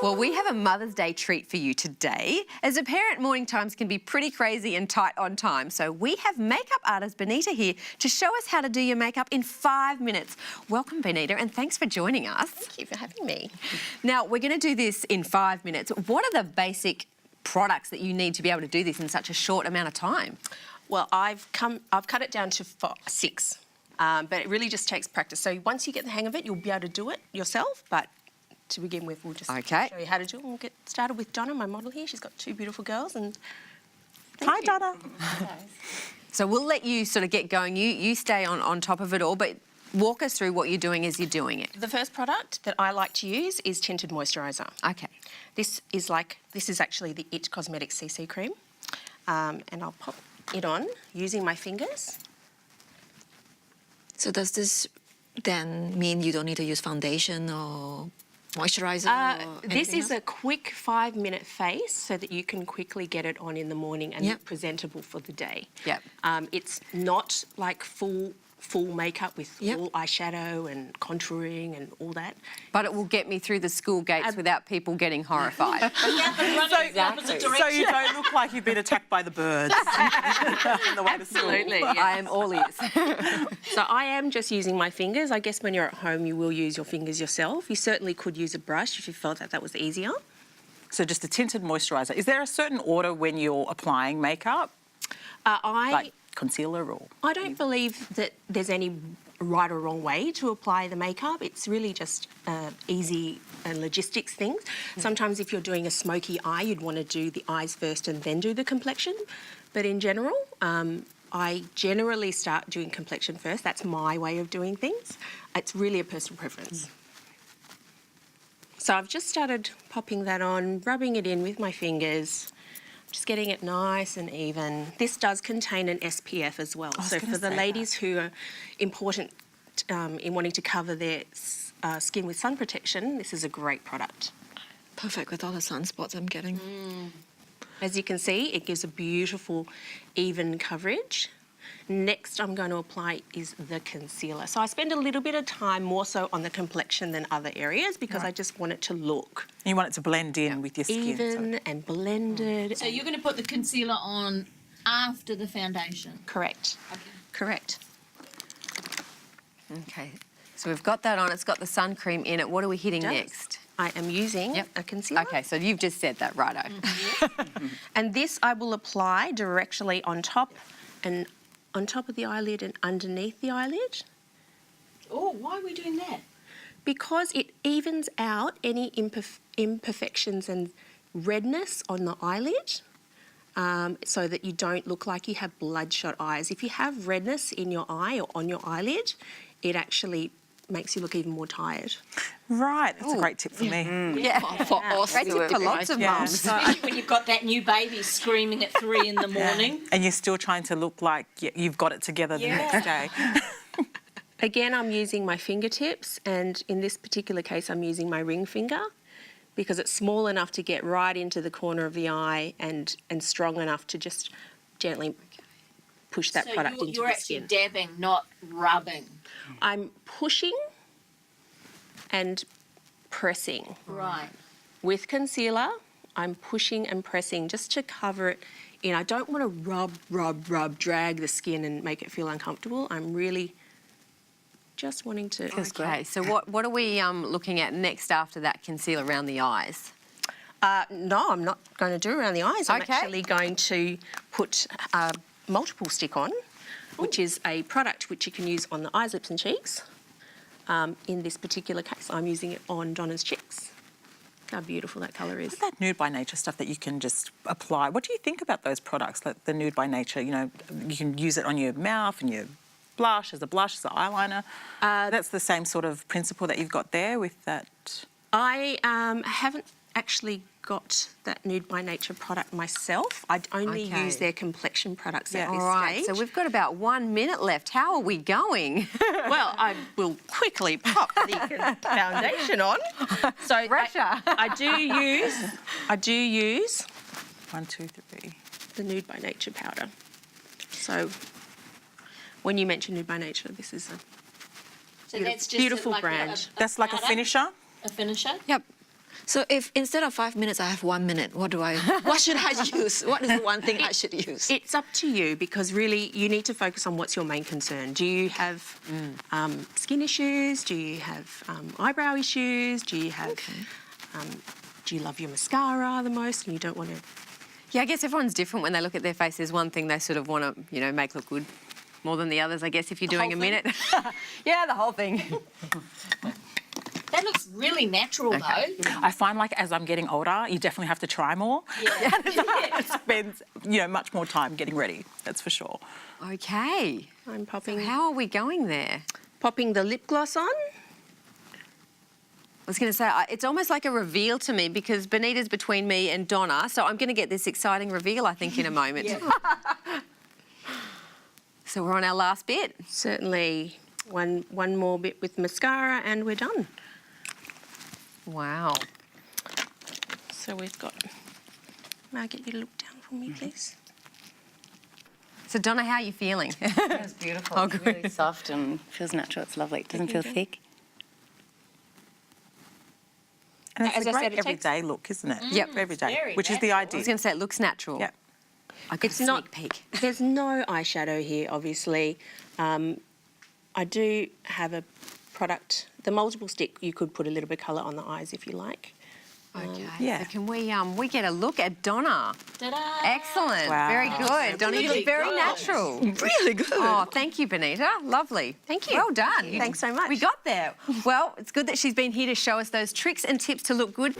Well, we have a Mother's Day treat for you today. As a parent, morning times can be pretty crazy and tight on time. So we have makeup artist Bonita here to show us how to do your makeup in 5 minutes. Welcome, Bonita, and thanks for joining us. Thank you for having me. Now, we're going to do this in 5 minutes. What are the basic products that you need to be able to do this in such a short amount of time? Well, I've cut it down to 6, but it really just takes practice. So once you get the hang of it, you'll be able to do it yourself, but to begin with, we'll just show you how to do it. We'll get started with Donna, my model here. She's got 2 beautiful girls. And Hi, Donna. So we'll let you sort of get going. You stay on top of it all, but walk us through what you're doing as you're doing it. The first product that I like to use is tinted moisturiser. Okay. This is actually the It Cosmetics CC cream, and I'll pop it on using my fingers. So does this then mean you don't need to use foundation or moisturiser? This is a quick 5-minute face so that you can quickly get it on in the morning and look presentable for the day. Yep. It's not like full makeup with all eyeshadow and contouring and all that. But it will get me through the school gates without people getting horrified. Exactly. So you don't look like you've been attacked by the birds on the way to school. Absolutely, yes. I am all ears. So I am just using my fingers. I guess when you're at home, you will use your fingers yourself. You certainly could use a brush if you felt that was easier. So just a tinted moisturiser. Is there a certain order when you're applying makeup? Like concealer or? I don't believe that there's any right or wrong way to apply the makeup. It's really just easy and logistics things. Sometimes if you're doing a smoky eye, you'd want to do the eyes first and then do the complexion. But in general, I generally start doing complexion first. That's my way of doing things. It's really a personal preference. So I've just started popping that on, rubbing it in with my fingers. Just getting it nice and even. This does contain an SPF as well. So for the ladies who are important in wanting to cover their skin with sun protection, this is a great product. Perfect with all the sunspots I'm getting. As you can see, it gives a beautiful, even coverage. Next I'm going to apply is the concealer. So I spend a little bit of time more so on the complexion than other areas because I just want it to look. You want it to blend in with your skin. Even and blended. So you're going to put the concealer on after the foundation? Correct. Okay. Correct. Okay. So we've got that on. It's got the sun cream in it. What are we hitting next? I am using a concealer. Okay, so you've just said that, righto. And this I will apply directly on top of the eyelid and underneath the eyelid. Oh, why are we doing that? Because it evens out any imperfections and redness on the eyelid so that you don't look like you have bloodshot eyes. If you have redness in your eye or on your eyelid, it actually makes you look even more tired. Right, that's a great tip for me. Yeah, for us. Great tip for lots of mums. Especially when you've got that new baby screaming at 3 in the morning. And you're still trying to look like you've got it together the next day. Again, I'm using my fingertips, and in this particular case, I'm using my ring finger because it's small enough to get right into the corner of the eye and strong enough to just gently push that product into the skin. You're actually dabbing, not rubbing. I'm pushing and pressing. Right. With concealer, I'm pushing and pressing just to cover it in. I don't want to rub, drag the skin and make it feel uncomfortable. I'm really just wanting to... Okay, so what are we looking at next after that concealer around the eyes? No, I'm not going to do around the eyes. I'm actually going to put multiple stick on, which is a product which you can use on the eyes, lips and cheeks. In this particular case, I'm using it on Donna's cheeks. Look how beautiful that colour is. That Nude by Nature stuff that you can just apply. What do you think about those products, like the Nude by Nature? You know, you can use it on your mouth and your blush, as an eyeliner. That's the same sort of principle that you've got there with that? I haven't actually got that Nude by Nature product myself. I only use their complexion products at this stage. So we've got about 1 minute left. How are we going? Well, I will quickly pop the foundation on. So Pressure. I do use 1, 2, 3. the Nude by Nature powder. So when you mention Nude by Nature, this is a So that's just beautiful like brand. That's like a powder? finisher? A finisher? Yep. So if instead of 5 minutes, I have 1 minute, what should I use? What is the one thing I should use? It's up to you because really you need to focus on what's your main concern. Do you have skin issues? Do you have eyebrow issues? Do you have? Do you love your mascara the most and you don't want to? Yeah, I guess everyone's different when they look at their face. There's one thing they sort of want to, you know, make look good more than the others. I guess if you're doing a minute. Yeah, the whole thing. That looks really natural, though. I find like as I'm getting older, you definitely have to try more. Yeah. It spends, you know, much more time getting ready. That's for sure. Okay. I'm So popping how are we going there? popping the lip gloss on. I was going to say, it's almost like a reveal to me because Bonita's between me and Donna, so I'm going to get this exciting reveal, I think, in a moment. So we're on our last bit. Certainly one more bit with mascara and we're done. Wow. So we've got... May I get you to look down for me, please? So Donna, how are you feeling? It's beautiful. Oh, It's good. really soft and feels natural. It's lovely. It doesn't feel thick. And it's As a I great said, it takes- everyday look, isn't it? Yep. For every day, Very which is the I idea. was going to say it looks natural. Yeah. I got It's a not- sneak peek. There's no eyeshadow here, obviously. I do have a product, the multiple stick. You could put a little bit of colour on the eyes if you like. Okay. Yeah. So can we get a look at Donna? Ta-da! Excellent. Wow. Very good. Donna, you look really very good. natural. Really good. Oh, thank you, Bonita. Lovely. Thank you. Well done. Thanks so much. We got there. Well, it's good that she's been here to show us those tricks and tips to look good.